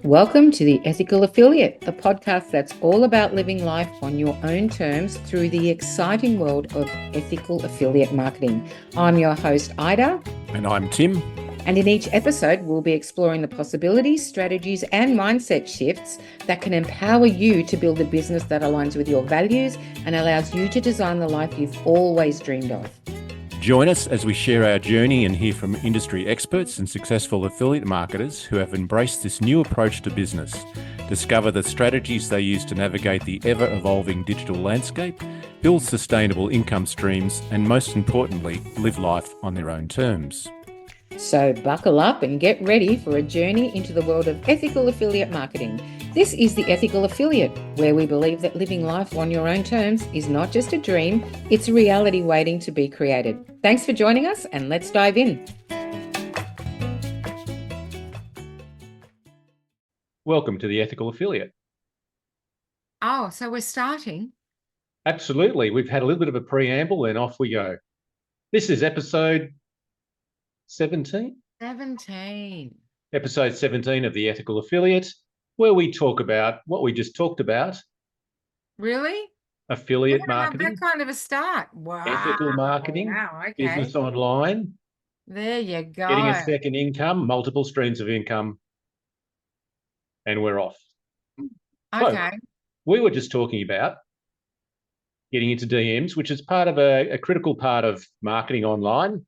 Welcome to the Ethical Affiliate, the podcast that's all about living life on your own terms through the exciting world of ethical affiliate marketing. I'm your host, Ida. And I'm Tim. And in each episode, we'll be exploring the possibilities, strategies, and mindset shifts that can empower you to build a business that aligns with your values and allows you to design the life you've always dreamed of. Join us as we share our journey and hear from industry experts and successful affiliate marketers who have embraced this new approach to business. Discover the strategies they use to navigate the ever-evolving digital landscape, build sustainable income streams, and most importantly, live life on their own terms. So buckle up and get ready for a journey into the world of ethical affiliate marketing. This is the Ethical Affiliate, where we believe that living life on your own terms is not just a dream, it's a reality waiting to be created. Thanks for joining us, and let's dive in. Welcome to the Ethical Affiliate. Oh, so we're starting? Absolutely. We've had a little bit of a preamble and off we go. This is episode 17? 17. Episode 17 of the Ethical Affiliate, where we talk about what we just talked about. Really? Affiliate marketing. That kind of a start. Wow. Ethical marketing. Wow, okay. Business online. There you go. Getting a second income, multiple streams of income. And we're off. Okay. So, we were just talking about getting into DMs, which is part of a critical part of marketing online.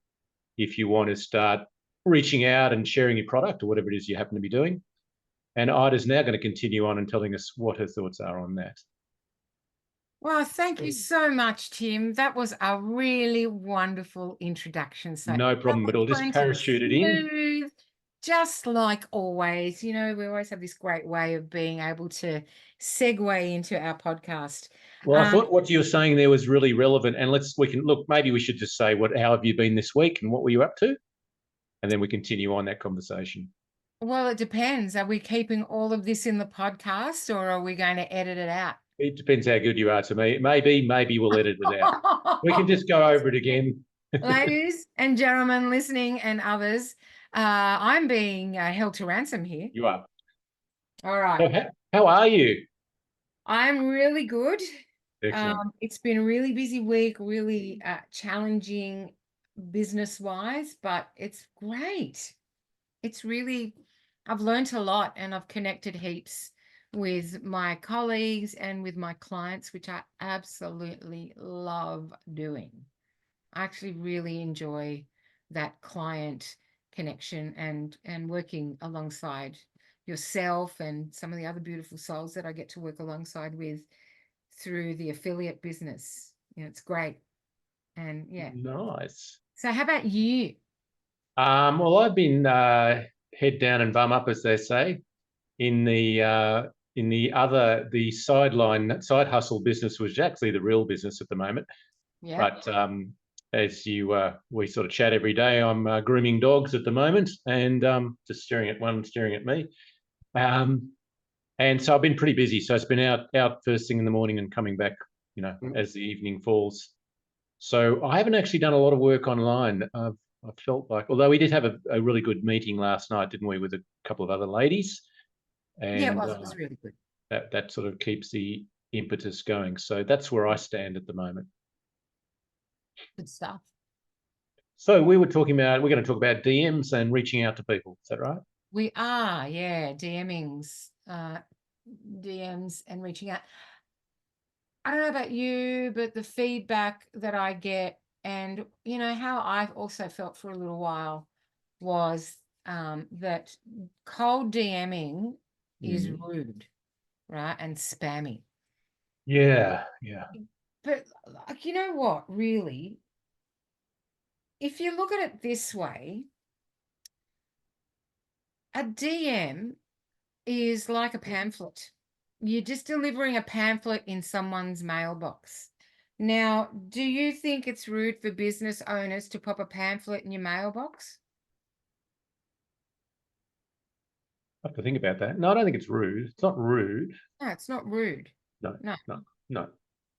If you want to start reaching out and sharing your product or whatever it is you happen to be doing. And Ida's now going to continue on and telling us what her thoughts are on that. Well, thank you so much, Tim. That was a really wonderful introduction. So no problem at all. Just parachute it in. Just like always, you know, we always have this great way of being able to segue into our podcast. Well, I thought what you were saying there was really relevant. And maybe we should just say how have you been this week and what were you up to? And then we continue on that conversation. Well, it depends. Are we keeping all of this in the podcast or are we going to edit it out? It depends how good you are to me. Maybe we'll edit it out. We can just go over it again. Ladies and gentlemen listening and others, I'm being held to ransom here. You are. All right. So how are you? I'm really good. Excellent. It's been a really busy week, really challenging business-wise, but it's great. I've learned a lot and I've connected heaps with my colleagues and with my clients, which I absolutely love doing. I actually really enjoy that client connection and working alongside yourself and some of the other beautiful souls that I get to work alongside with through the affiliate business. You know, it's great. And yeah. Nice. So how about you? Well, I've been head down and bum up, as they say, in the side hustle business, which is actually the real business at the moment. Yeah. But as we sort of chat every day, I'm grooming dogs at the moment and just staring at one, staring at me. And so I've been pretty busy. So it's been out first thing in the morning and coming back, you know, as the evening falls. So I haven't actually done a lot of work online. I felt like, although we did have a really good meeting last night, didn't we, with a couple of other ladies? And yeah, it was really good. That sort of keeps the impetus going. So that's where I stand at the moment. Good stuff. So we're going to talk about DMs and reaching out to people. Is that right? We are, yeah, DMs and reaching out. I don't know about you, but the feedback that I get and, you know, how I've also felt for a little while was that cold DMing is rude, right? And spammy. Yeah. But like, you know what, really, if you look at it this way, a DM is like a pamphlet. You're just delivering a pamphlet in someone's mailbox. Now, do you think it's rude for business owners to pop a pamphlet in your mailbox? I have to think about that. No, I don't think it's rude. It's not rude. No, it's not rude. No.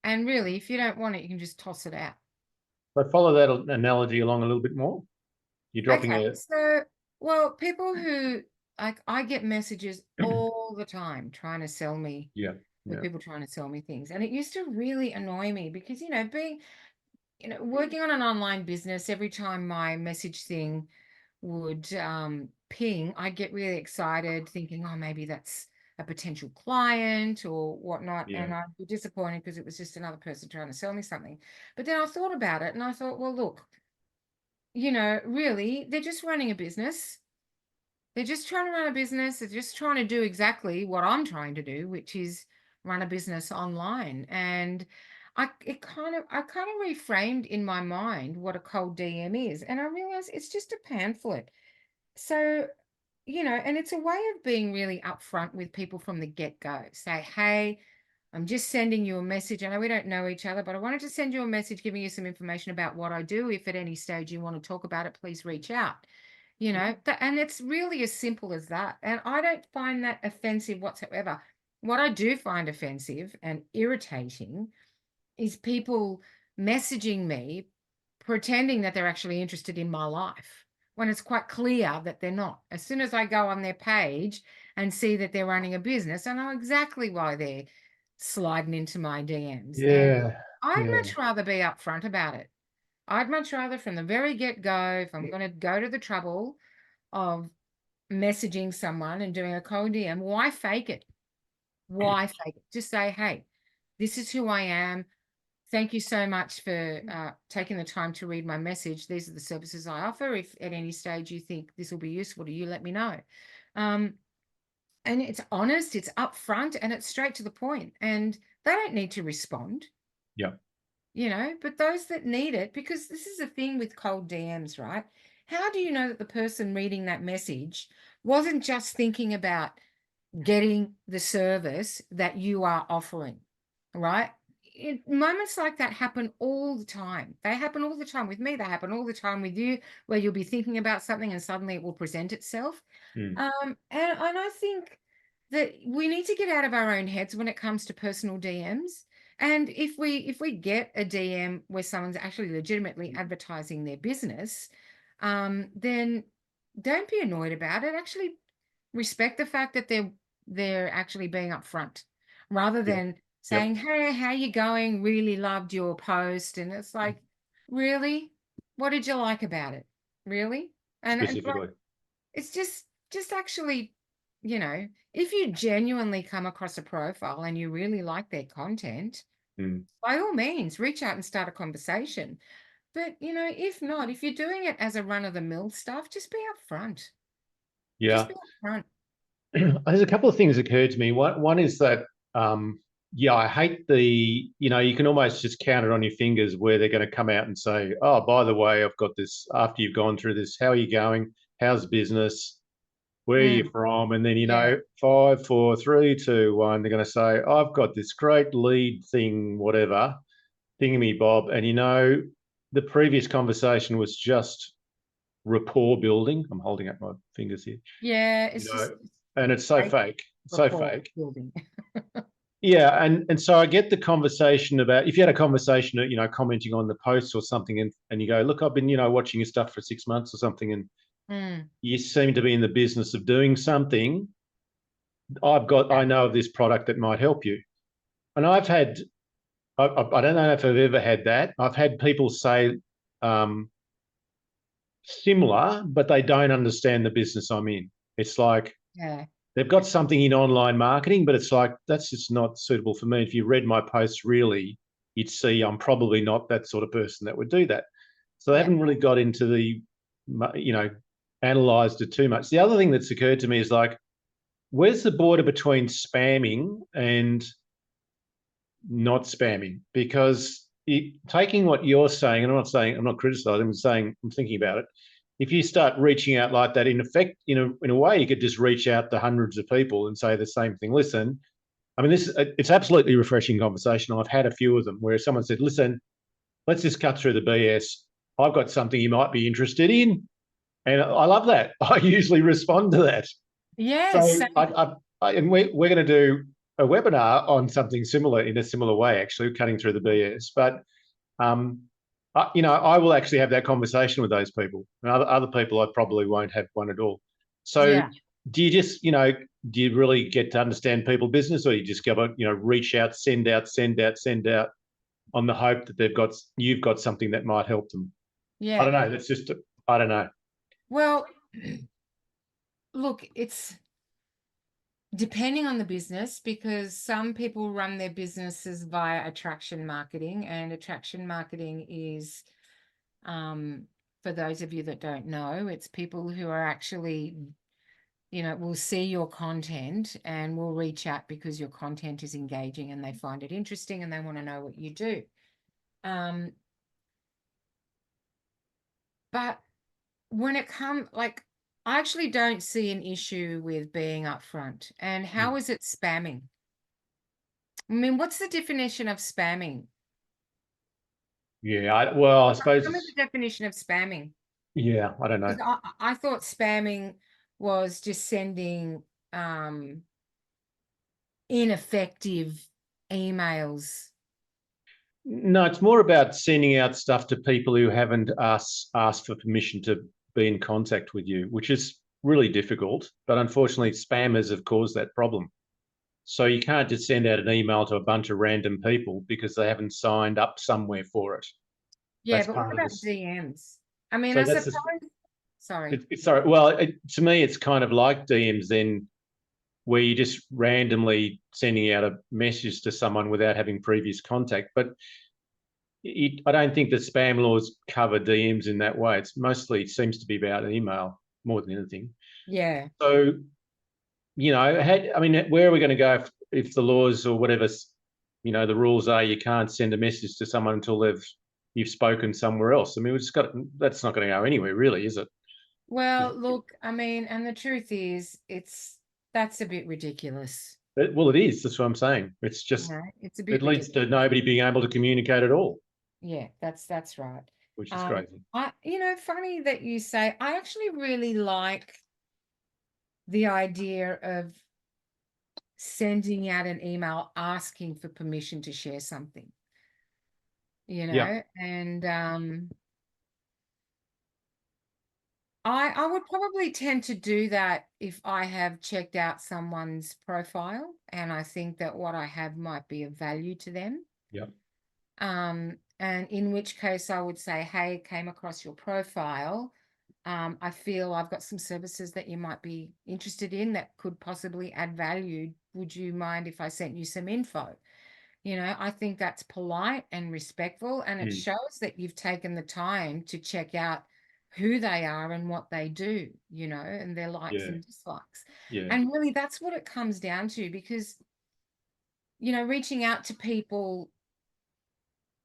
And really, if you don't want it, you can just toss it out. But follow that analogy along a little bit more. You're dropping okay, so, well, people who like I get messages all the time trying to sell me, Yeah. with Yeah. people trying to sell me things. And it used to really annoy me because, working on an online business, every time my message thing would ping, I'd get really excited thinking, oh, maybe that's a potential client or whatnot. Yeah. And I'd be disappointed because it was just another person trying to sell me something. But then I thought about it and I thought, well, look, really, they're just running a business. They're just trying to run a business. They're just trying to do exactly what I'm trying to do, which is run a business online. And I kind of reframed in my mind what a cold DM is. And I realized it's just a pamphlet. So, and it's a way of being really upfront with people from the get-go. Say, hey, I'm just sending you a message. I know we don't know each other, but I wanted to send you a message giving you some information about what I do. If at any stage you want to talk about it, please reach out. And it's really as simple as that. And I don't find that offensive whatsoever. What I do find offensive and irritating is people messaging me pretending that they're actually interested in my life when it's quite clear that they're not. As soon as I go on their page and see that they're running a business, I know exactly why they're sliding into my DMs. And Yeah. I'd Yeah. much rather be upfront about it. I'd much rather from the very get go, if I'm going to go to the trouble of messaging someone and doing a cold DM, why fake it? Why fake it? Just say, hey, this is who I am. Thank you so much for taking the time to read my message. These are the services I offer. If at any stage you think this will be useful to you, let me know. Um, and it's honest, it's upfront, and it's straight to the point. And they don't need to respond, Yeah. but those that need it, because this is a thing with cold DMs, right? How do you know that the person reading that message wasn't just thinking about getting the service that you are offering, right? Moments like that happen all the time. They happen all the time with me. They happen all the time with you, where you'll be thinking about something and suddenly it will present itself. Mm. And I think that we need to get out of our own heads when it comes to personal DMs. And if we get a DM where someone's actually legitimately advertising their business, then don't be annoyed about it. Actually respect the fact that they're actually being upfront rather Yeah. than Yep. saying, hey, how you going, really loved your post. And it's like, really, what did you like about it, really? And like, Specifically. it's just actually, if you genuinely come across a profile and you really like their content, Mm. by all means reach out and start a conversation. But if not, if you're doing it as a run-of-the-mill stuff, just be upfront. Just Yeah. be upfront. There's a couple of things occurred to me. One is that, yeah, I hate you can almost just count it on your fingers where they're going to come out and say, oh, by the way, I've got this, after you've gone through this, how are you going? How's business? Where are Mm, you from? And then, yeah. 5, 4, 3, 2, 1, they're going to say, I've got this great lead thing, whatever, thingy bob. And, the previous conversation was just rapport building. I'm holding up my fingers here, Yeah, you it's know, just and it's so fake fake, so rapport fake. building. Yeah, and so I get the conversation about, if you had a conversation, commenting on the posts or something, and you go, look, I've been, watching your stuff for 6 months or something, and Mm, you seem to be in the business of doing something. I know of this product that might help you. And I don't know if I've ever had that. I've had people say um, similar, but they don't understand the business I'm in. It's like, yeah, they've got something in online marketing, but it's like, that's just not suitable for me. If you read my posts, really, you'd see I'm probably not that sort of person that would do that. So they yeah, haven't really got into analyzed it too much. The other thing that's occurred to me is like, where's the border between spamming and not spamming? Because taking what you're saying, and I'm not criticizing, I'm thinking about it. If you start reaching out like that, in effect, in a way, you could just reach out to hundreds of people and say the same thing. Listen, I mean, it's absolutely refreshing conversation. I've had a few of them where someone said, listen, let's just cut through the BS. I've got something you might be interested in. And I love that. I usually respond to that. yes, So same. and we're going to do a webinar on something similar, in a similar way, actually, cutting through the BS. But um, I will actually have that conversation with those people, and other people I probably won't have one at all. So Yeah, do you just, do you really get to understand people business, or you just go, reach out, send out, on the hope that you've got something that might help them? I Yeah. don't know. I don't know. Well, look, it's depending on the business, because some people run their businesses via attraction marketing, and attraction marketing is, for those of you that don't know, it's people who are actually, will see your content and will reach out because your content is engaging and they find it interesting and they want to know what you do. But when it comes, like, I actually don't see an issue with being upfront. And how is it spamming? I mean, what's the definition of spamming? Yeah. I suppose Tell me the definition of spamming. yeah, I don't know. Because I thought spamming was just sending ineffective emails. No, it's more about sending out stuff to people who haven't asked for permission to be in contact with you, which is really difficult. But unfortunately, spammers have caused that problem. So you can't just send out an email to a bunch of random people because they haven't signed up somewhere for it. Yeah, That's but what part of about this. DMs? I mean, So I that's suppose, just, sorry. sorry. Well, to me, it's kind of like DMs then, where you're just randomly sending out a message to someone without having previous contact. But I don't think the spam laws cover DMs in that way. It's mostly seems to be about email more than anything. Yeah. So, where are we going to go if the laws or whatever, the rules are you can't send a message to someone until you've spoken somewhere else? I mean, that's not going to go anywhere, really, is it? Well, look, I mean, and the truth is, that's a bit ridiculous. Well, it is. That's what I'm saying. It's just, It's a it bit leads to ridiculous. nobody being able to communicate at all, Yeah, that's right. which is crazy. Funny that you say, I actually really like the idea of sending out an email asking for permission to share something, Yeah. and I would probably tend to do that if I have checked out someone's profile and I think that what I have might be of value to them. Yeah. And in which case I would say, hey, came across your profile. I feel I've got some services that you might be interested in that could possibly add value. Would you mind if I sent you some info? I think that's polite and respectful, and it shows that you've taken the time to check out who they are and what they do, and their likes Yeah. and dislikes. Yeah. And really, that's what it comes down to, because, reaching out to people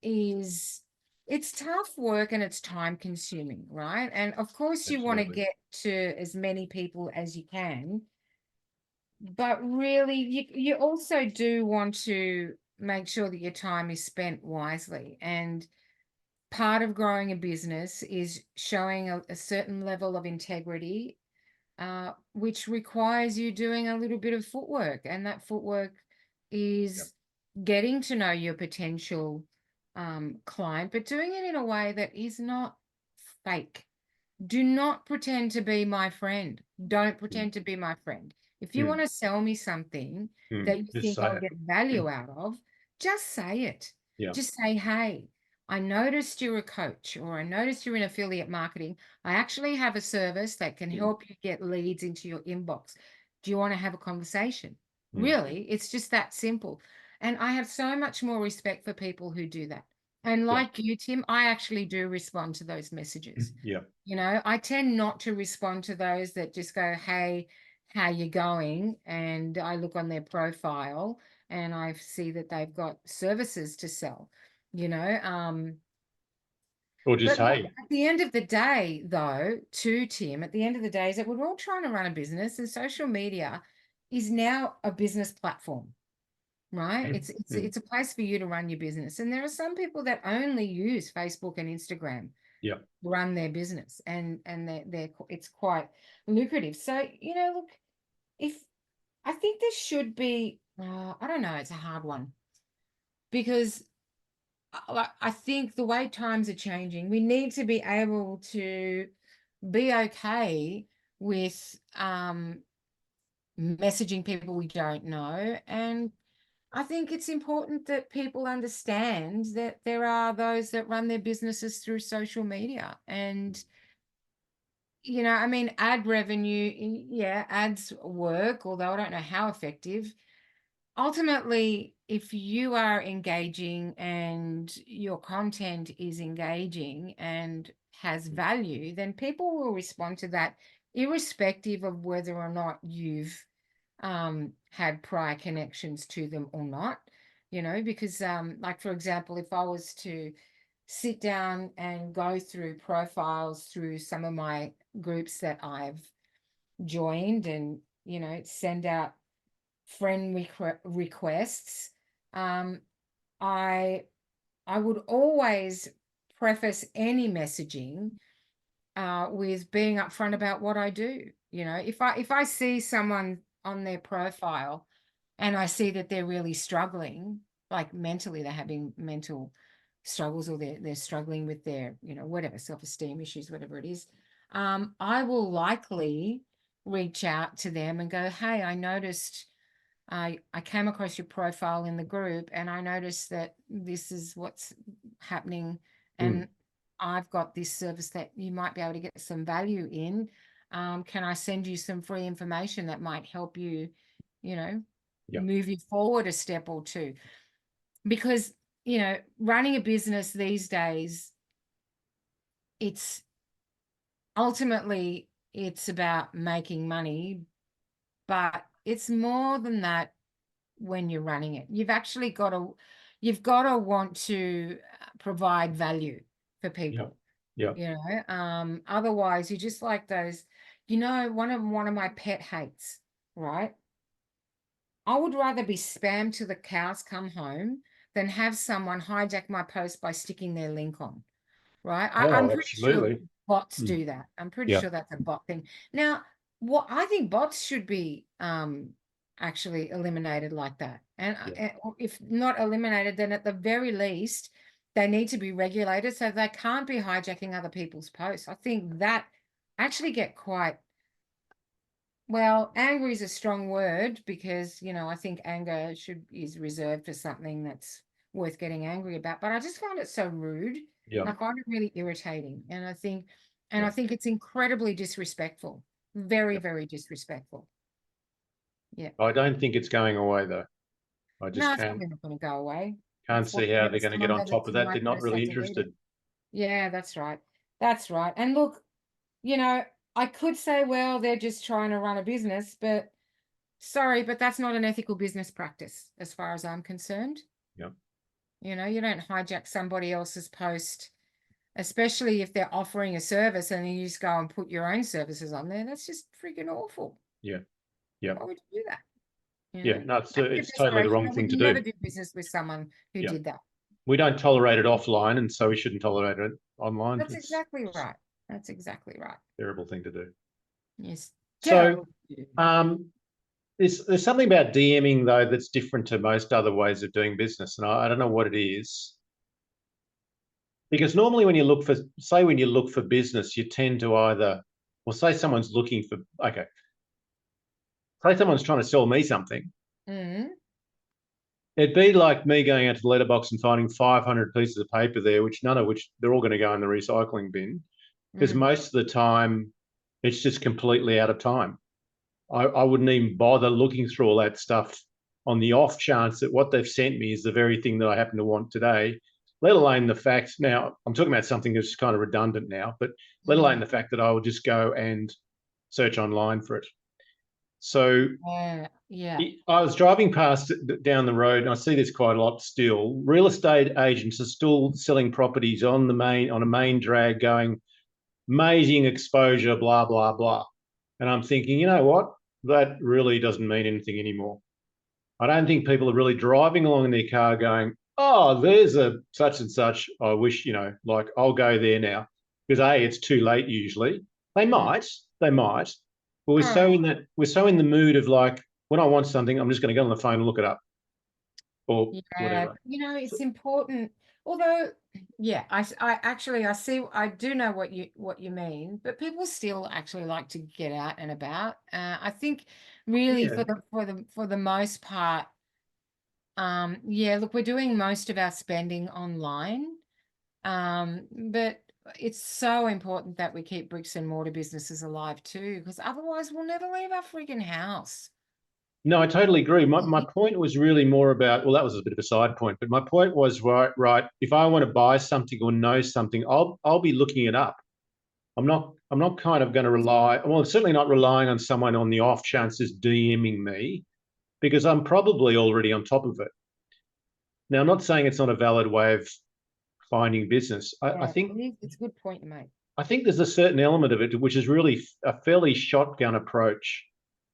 it's tough work and it's time consuming, right? And of course, you want to Absolutely. get to as many people as you can, but really, you also do want to make sure that your time is spent wisely. And part of growing a business is showing a certain level of integrity, which requires you doing a little bit of footwork. And that footwork Yep. is getting to know your potential client, but doing it in a way that is not fake. Do not pretend to be my friend. Don't pretend to be my friend. If you want to sell me something that you Just think say I'll it. get value out of, just say it. Yeah. Just say, hey, I noticed you're a coach, or I noticed you're in affiliate marketing. I actually have a service that can help you get leads into your inbox. Do you want to have a conversation? Really, it's just that simple. And I have so much more respect for people who do that. And Yeah. like you, Tim, I actually do respond to those messages. Yeah. I tend not to respond to those that just go, hey, how you going? And I look on their profile and I see that they've got services to sell, you know. Or just, But look, hey. at the end of the day, though, to Tim, at the end of the day, is that we're all trying to run a business, and social media is now a business platform, right? It's a place for you to run your business. And there are some people that only use Facebook and Instagram Yeah. run their business, and it's quite lucrative. So, look, if I think there should be, I don't know, it's a hard one, because I think the way times are changing, we need to be able to be okay with messaging people we don't know. And I think it's important that people understand that there are those that run their businesses through social media. And, I mean, ad revenue, yeah, ads work, although I don't know how effective. Ultimately, if you are engaging and your content is engaging and has value, then people will respond to that irrespective of whether or not you've had prior connections to them or not, because like, for example, if I was to sit down and go through profiles through some of my groups that I've joined and, send out friend requests, I would always preface any messaging with being upfront about what I do. If I see someone on their profile and I see that they're really struggling, like mentally, they're having mental struggles, or they're struggling with their, whatever, self-esteem issues, whatever it is, I will likely reach out to them and go, hey, I noticed I came across your profile in the group and I noticed that this is what's happening, and I've got this service that you might be able to get some value in. Can I send you some free information that might help you, move you forward a step or two? Because, running a business these days, it's ultimately about making money, but it's more than that. When you're running it, you've got to want to provide value for people. Otherwise you're just like those, one of my pet hates, right? I would rather be spammed till the cows come home than have someone hijack my post by sticking their link on. Right? I'm Oh, pretty sure absolutely. bots do that. I'm pretty sure that's a bot thing. Now, what I think bots should be actually eliminated like that. And if not eliminated, then at the very least, they need to be regulated so they can't be hijacking other people's posts. I think that actually get quite, well, angry is a strong word, because, I think anger is reserved for something that's worth getting angry about. But I just find it so rude. And I find it really irritating. And I think it's incredibly disrespectful. Very, very disrespectful. Yeah. I don't think it's going away though. I No, just it's probably not going to go away. can't It's see how whatever they're going to get on slander top that's of in that. my They're not post, I really delete it. interested. Yeah, that's right. That's right. And look, I could say, well, they're just trying to run a business, but sorry, but that's not an ethical business practice as far as I'm concerned. Yeah. You don't hijack somebody else's post, especially if they're offering a service and then you just go and put your own services on there. That's just freaking awful. Yeah. Yeah. Why would you do that? Yeah. No, Out of it's totally the desperation, wrong I thing would to never do. do business with someone who did that. We don't tolerate it offline, and so we shouldn't tolerate it online. That's exactly right. That's exactly right. Terrible thing to do. Yes. So, Terrible. there's something about DMing though that's different to most other ways of doing business, and I don't know what it is. Because normally when you look for business, you tend to either, well, say someone's trying to sell me something. It'd be like me going out to the letterbox and finding 500 pieces of paper there, none of which they're all going to go in the recycling bin, because most of the time it's just completely out of time. I wouldn't even bother looking through all that stuff on the off chance that what they've sent me is the very thing that I happen to want today, let alone the fact, now I'm talking about something that's kind of redundant now, but let alone the fact that I will just go and search online for it. So I was driving past down the road, and I see this quite a lot still. Real estate agents are still selling properties on a main drag, going amazing exposure, blah, blah, blah. And I'm thinking, you know what? That really doesn't mean anything anymore. I don't think people are really driving along in their car going, oh, there's a such and such. I wish, like I'll go there now. Because A, it's too late usually. They might. But we're so in the mood of like, when I want something, I'm just going to get on the phone and look it up. Or whatever. It's important. Although, I do know what you mean, but people still actually like to get out and about. I think really Yeah. for the most part, yeah, look, we're doing most of our spending online. But it's so important that we keep bricks and mortar businesses alive too, because otherwise we'll never leave our freaking house. No, I totally agree. My point was really more about, well, that was a bit of a side point, but my point was right. If I want to buy something or know something, I'll be looking it up. I'm not kind of going to rely, well, certainly not relying on someone on the off chances DMing me because I'm probably already on top of it. Now, I'm not saying it's not a valid way of finding business. I Yeah, think it's a good point to make. I think there's a certain element of it which is really a fairly shotgun approach.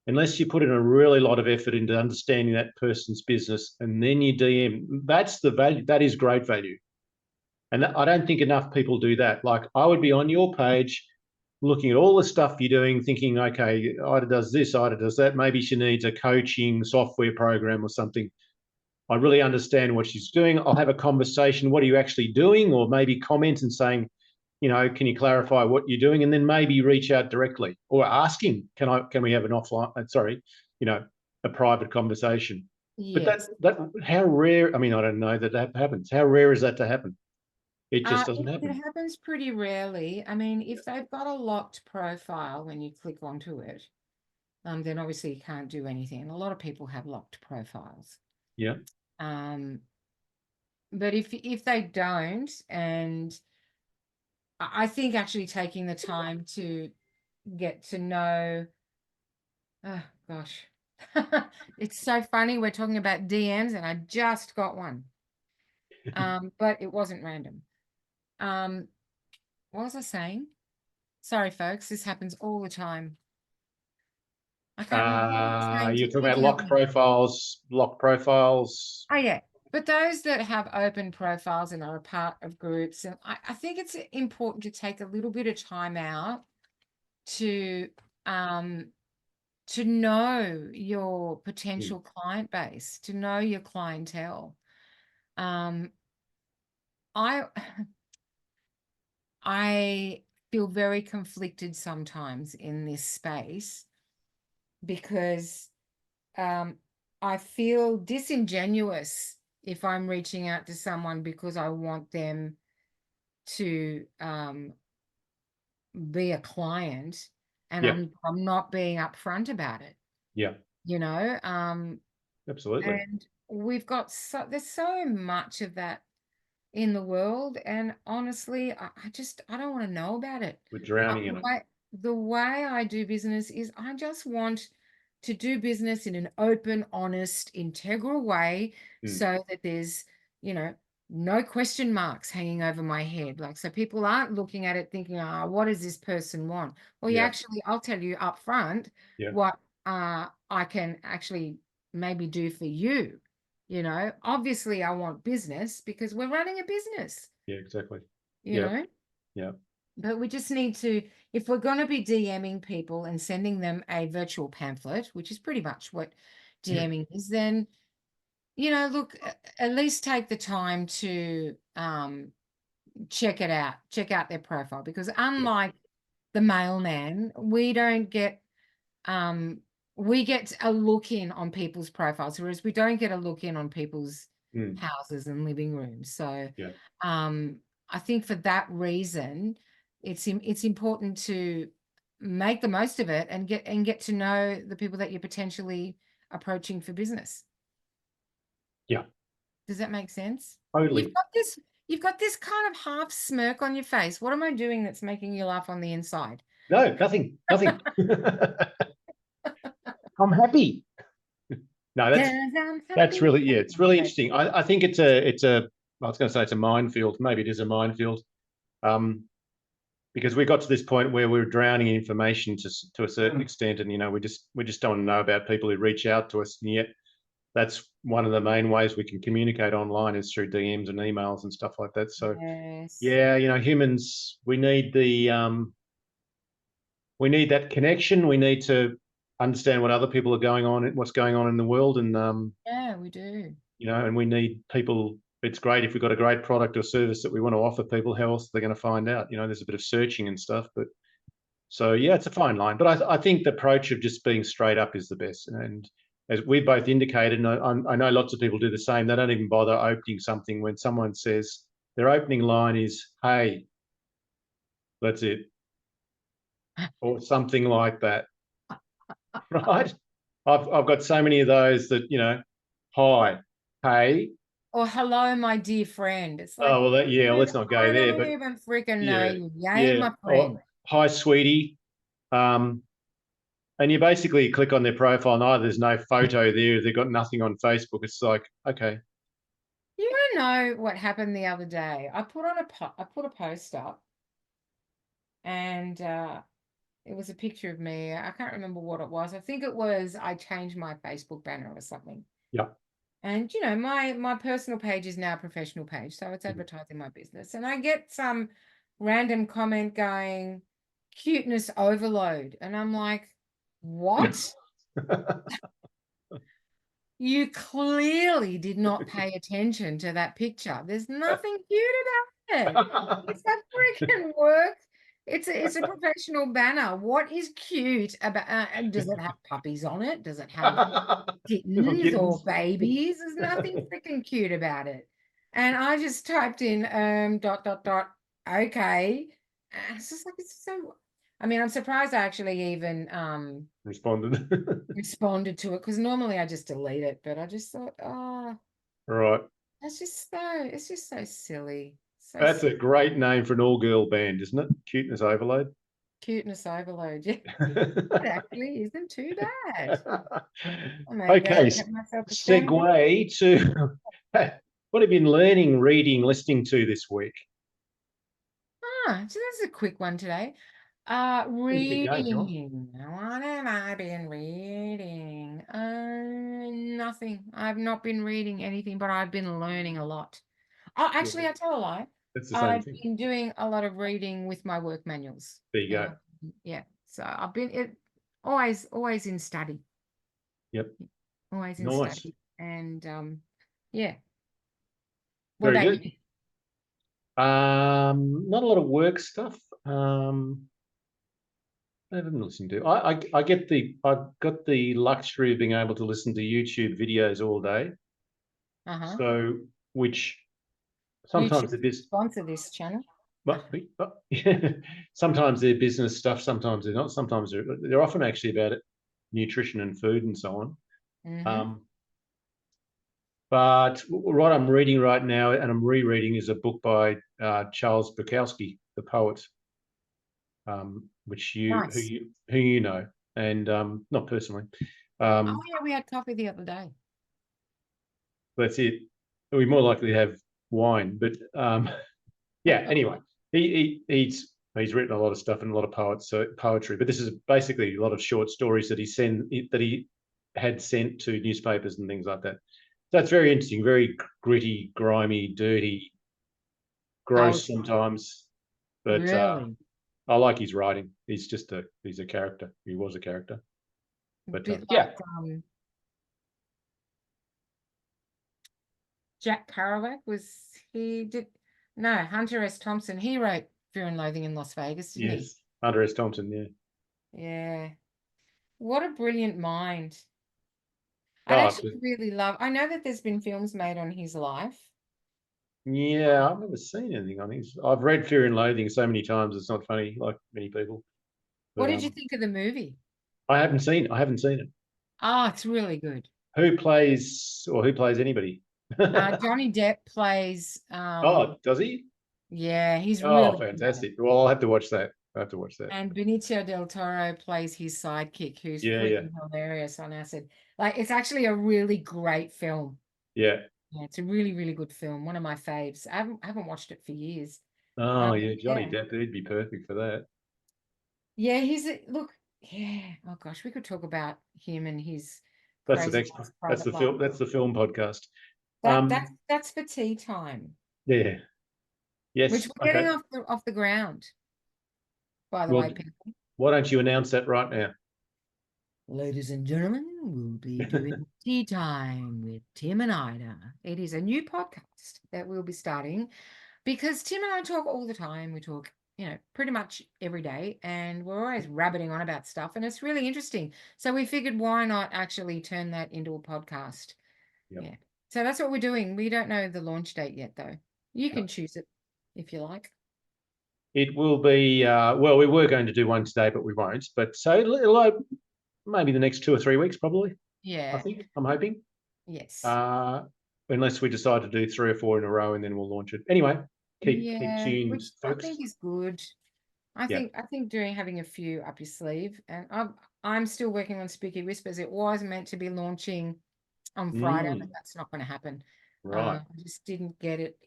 Unless you put in a really lot of effort into understanding that person's business and then you DM, that's the value. That is great value. And I don't think enough people do that. Like I would be on your page looking at all the stuff you're doing, thinking, okay, Ida does this, Ida does that. Maybe she needs a coaching software program or something. I really understand what she's doing. I'll have a conversation. What are you actually doing? Or maybe comment and saying, can you clarify what you're doing? And then maybe reach out directly or asking, can we have an offline, a private conversation? But Yes. that how rare, I mean, I don't know that happens. How rare is that to happen? It just doesn't It happen. happens pretty rarely. I mean, if they've got a locked profile when you click onto it, then obviously you can't do anything. And a lot of people have locked profiles. Yeah. Um, but if they don't, and I think actually taking the time to get to know, oh gosh, it's so funny. We're talking about DMs, and I just got one, but it wasn't random. What was I saying? Sorry, folks, this happens all the time. I can't remember what I was saying. You're talking Quick about help locked me. profiles, locked profiles. Oh yeah. But those that have open profiles and are a part of groups, and I think it's important to take a little bit of time out to um to know your Hmm. potential client base, to know your clientele. Um, I I feel very conflicted sometimes in this space because I feel disingenuous if I'm reaching out to someone because I want them to be a client and Yeah. I'm not being upfront about it, Yeah. you know. Absolutely. And there's so much of that in the world, and honestly, I don't want to know about it. We're drowning The in it. way I do business is I just want to do business in an open, honest, integral way Hmm. so that there's, you know, no question marks hanging over my head. Like, so people aren't looking at it thinking, what does this person want? Well, Yeah. I'll tell you up front Yeah. what I can actually maybe do for you. Obviously I want business because we're running a business, Yeah. Exactly. you Yeah. know, Yeah. but we just need to, if we're going to be DMing people and sending them a virtual pamphlet, which is pretty much what DMing is, then, look, at least take the time to check it out, check out their profile, because Yeah. unlike the mailman, um, we get a look in on people's profiles, whereas we don't get a look in on people's Hmm. houses and living rooms. So Yeah. um, I think for that reason, it's important to make the most of it and get to know the people that you're potentially approaching for business. Yeah. Does that make sense? You've Totally. got this you've got this kind of half smirk on your face. What am I doing that's making you laugh on the inside? No, nothing. Nothing. I'm happy. No, 'Cause that's I'm that's happy. really, yeah, it's really interesting. I think I was going to say it's a minefield. Maybe it is a minefield. Um, because we got to this point where we were drowning in information to a certain extent, and we just don't know about people who reach out to us, and yet that's one of the main ways we can communicate online is through DMs and emails and stuff like that. So Yes. yeah, humans, we need that connection. We need to understand what other people are going on, what's going on in the world, and Yeah, we do. and we need people. It's great if we've got a great product or service that we want to offer people. How else are they going to find out? There's a bit of searching and stuff, but So yeah, it's a fine line, but I think the approach of just being straight up is the best. And as we both indicated, and I know lots of people do the same. They don't even bother opening something when someone says their opening line is "Hey," that's it, or something like that, right? I've got so many of those that hi, hey. Or hello, my dear friend. It's like, Oh well, yeah. dude, Let's not go I there. don't But even freaking know yeah, you. You ain't yeah. my Or friend. hi, sweetie. Um, And you basically click on their profile, and either there's no photo there, they've got nothing on Facebook. It's like, okay. You want to know what happened the other day? I put a post up, and it was a picture of me. I can't remember what it was. I think it was I changed my Facebook banner or something. Yeah. And my personal page is now a professional page, so it's advertising my business. And I get some random comment going, cuteness overload. And I'm like, what? You clearly did not pay attention to that picture. There's nothing cute about it. It's a freaking work. It's a professional banner. What is cute about? Does it have puppies on it? Does it have kittens or Kittens. babies? There's nothing freaking cute about it. And I just typed in okay. And it's just like it's so. I mean, I'm surprised I actually even Responded. responded to it because normally I just delete it, but I just thought, oh, Right. it's just so silly. So That's a great name for an all-girl band, isn't it? Cuteness Overload. cuteness overload. Yeah, it actually isn't too bad. I may go Okay. get myself a shampoo. Segue to what have you been learning, reading, listening to this week? So that's a quick one today. Keep going, John. Reading. What have I been reading? Nothing. I've not been reading anything, but I've been learning a lot. Oh, Yeah, actually, I tell a lie. that's the same I've thing. been doing a lot of reading with my work manuals. There you go. Yeah. So I've been always in study. Yep. Always in Nice. study. And yeah. What Very about good. you? Not a lot of work stuff. I haven't listened to. I've got the luxury of being able to listen to YouTube videos all day. Uh-huh. So which YouTube sometimes they're sponsor this channel. but sometimes they're business stuff, sometimes they're not. Sometimes they're often actually about it, nutrition and food and so on. Mm-hmm. But what I'm reading right now, and I'm rereading, is a book by Charles Bukowski, the poet, which Nice. who you know, and not personally. Oh yeah, we had coffee the other day. That's it. We're more likely to have wine, but yeah. Anyway, he's written a lot of stuff and a lot of poetry, but this is basically a lot of short stories that he had sent to newspapers and things like that. So that's very interesting, very gritty, grimy, dirty, gross Poetry. sometimes, but Really? I like his writing. He's a character. He was a character, A but bit yeah. like Jack Kerouac Hunter S. Thompson. He wrote Fear and Loathing in Las Vegas, didn't he? Yes, Hunter S. Thompson. Yeah. Yeah. What a brilliant mind. I'd Oh, actually really I know that there's been films made on his life. yeah. I've never seen anything on his. I've read Fear and Loathing so many times. It's not funny, like many people. What But did you think of the movie? I haven't seen. I haven't seen it. Oh, it's really good. Who plays anybody? Johnny Depp plays Oh, does he? yeah, he's Oh, really good at it. fantastic. Well, I'll have to watch that. I have to watch that. And Benicio del Toro plays his sidekick, who's Yeah, yeah, freaking hilarious on acid. Like, it's actually a really great film. yeah. Yeah, it's a really, really good film. One of my faves. I haven't watched it for years. Oh, yeah. Johnny Yeah. Depp, he'd be perfect for that. Yeah, look, yeah. Oh gosh, we could talk about him and his That's the crazy next one. That's private the life. film. That's the film podcast. That that's for tea time. Yeah. Which Yes. we're getting Okay. off the ground, by the Well, way, people. why don't you announce that right now? Ladies and gentlemen, we'll be doing tea time with Tim and Ida. It is a new podcast that we'll be starting because Tim and I talk all the time. We talk pretty much every day, and we're always rabbiting on about stuff, and it's really interesting. So we figured, why not actually turn that into a podcast? Yep. Yeah. So that's what we're doing. We don't know the launch date yet, though. You No. can choose it if you like. It will be, well, we were going to do one today, but we won't. But so it'll maybe the next 2 or 3 weeks, probably, I Yeah. think, I'm hoping. Yes. Unless we decide to do 3 or 4 in a row and then we'll launch it. Anyway, keep Yeah, tuned, which I folks. think is having a few up your sleeve, and I'm still working on Spooky Whispers. It was meant to be launching on Friday, but that's not going to happen. Right. I just didn't get it.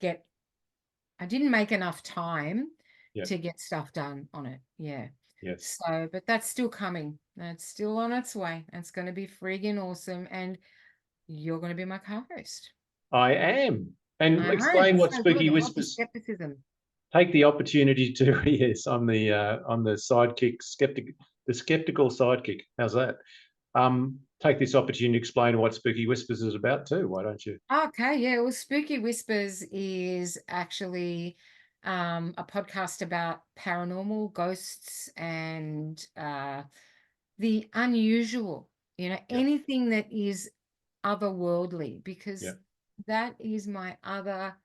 Get I didn't make enough time Yeah. to get stuff done on it. Yeah. Yes. So, but that's still coming. That's still on its way. It's going to be friggin' awesome. And you're going to be my co-host. I am. And I know. explain what So good. Spooky I love the Whispers. skepticism. Take the opportunity to yes, I'm the sidekick, the skeptical sidekick. How's that? Take this opportunity to explain what Spooky Whispers is about too. Why don't you? Okay, yeah. Well, Spooky Whispers is actually a podcast about paranormal, ghosts, and the unusual, Yep. anything that is otherworldly, because Yep. that is my other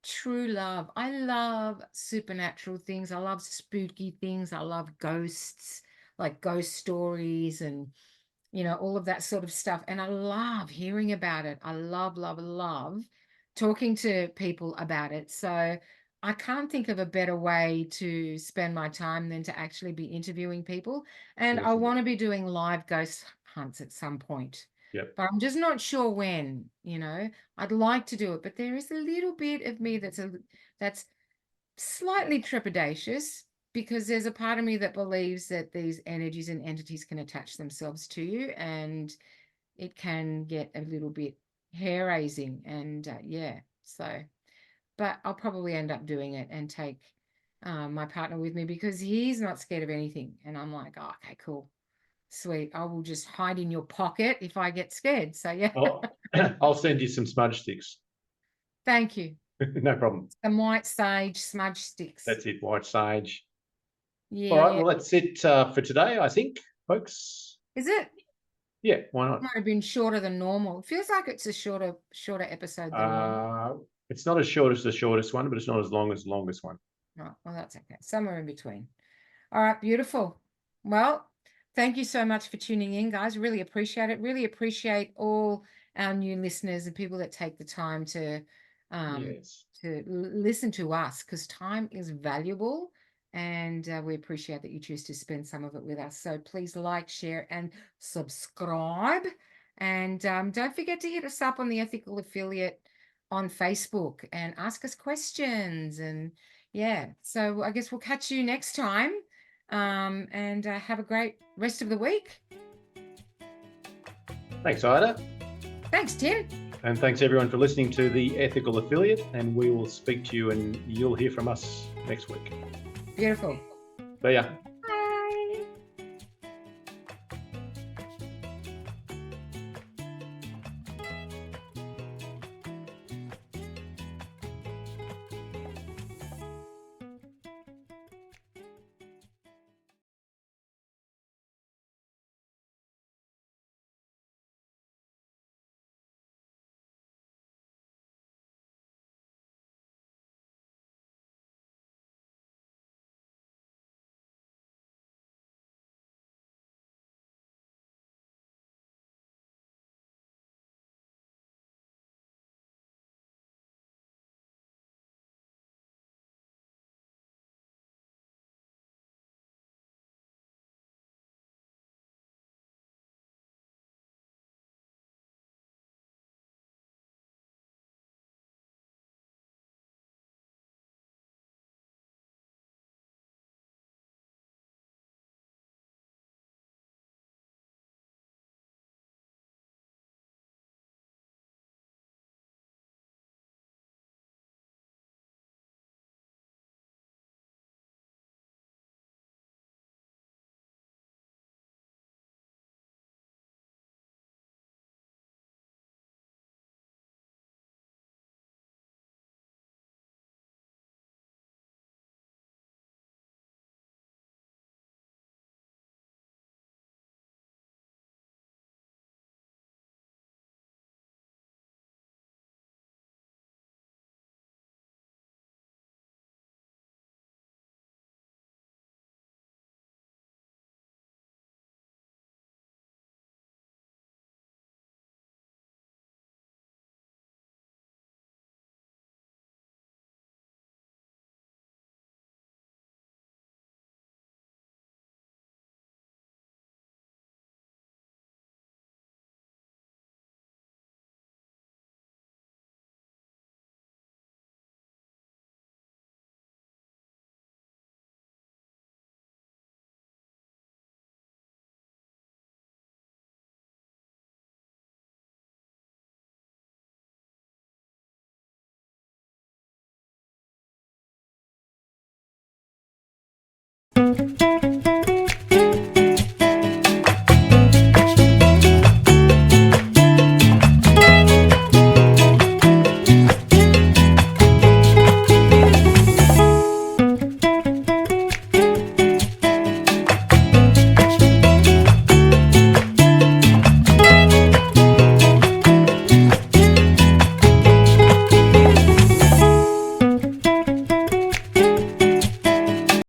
true love. I love supernatural things. I love spooky things. I love ghosts, like ghost stories and all of that sort of stuff. And I love hearing about it. I love, love, love talking to people about it. So I can't think of a better way to spend my time than to actually be interviewing people. And I Awesome. want to be doing live ghost hunts at some point. Yep. But I'm just not sure when. I'd like to do it, but there is a little bit of me that's slightly trepidatious, because there's a part of me that believes that these energies and entities can attach themselves to you, and it can get a little bit hair-raising. And yeah, so, but I'll probably end up doing it and take my partner with me, because he's not scared of anything. And I'm like, oh, okay, cool, sweet. I will just hide in your pocket if I get scared. So yeah. I'll send you some smudge sticks. Thank you. No problem. Some white sage smudge sticks. That's it. White sage. All right. Yeah. Well, that's it for today, I think, folks. Is it? Yeah. Why not? Might have been shorter than normal. It feels like it's a shorter episode than normal. It's not as short as the shortest one, but it's not as long as the longest one. Oh, well, that's okay. Somewhere in between. All right, beautiful. Well, thank you so much for tuning in, guys. Really appreciate it. Really appreciate all our new listeners and people that take the time to Yes. listen to us, because time is valuable, and we appreciate that you choose to spend some of it with us. So please like, share, and subscribe. And don't forget to hit us up on the Ethical Affiliate on Facebook and ask us questions. And yeah, so I guess we'll catch you next time. And have a great rest of the week. Thanks, Ida. Thanks, Tim. And thanks everyone for listening to the Ethical Affiliate. And we will speak to you and you'll hear from us next week. Beautiful. See ya.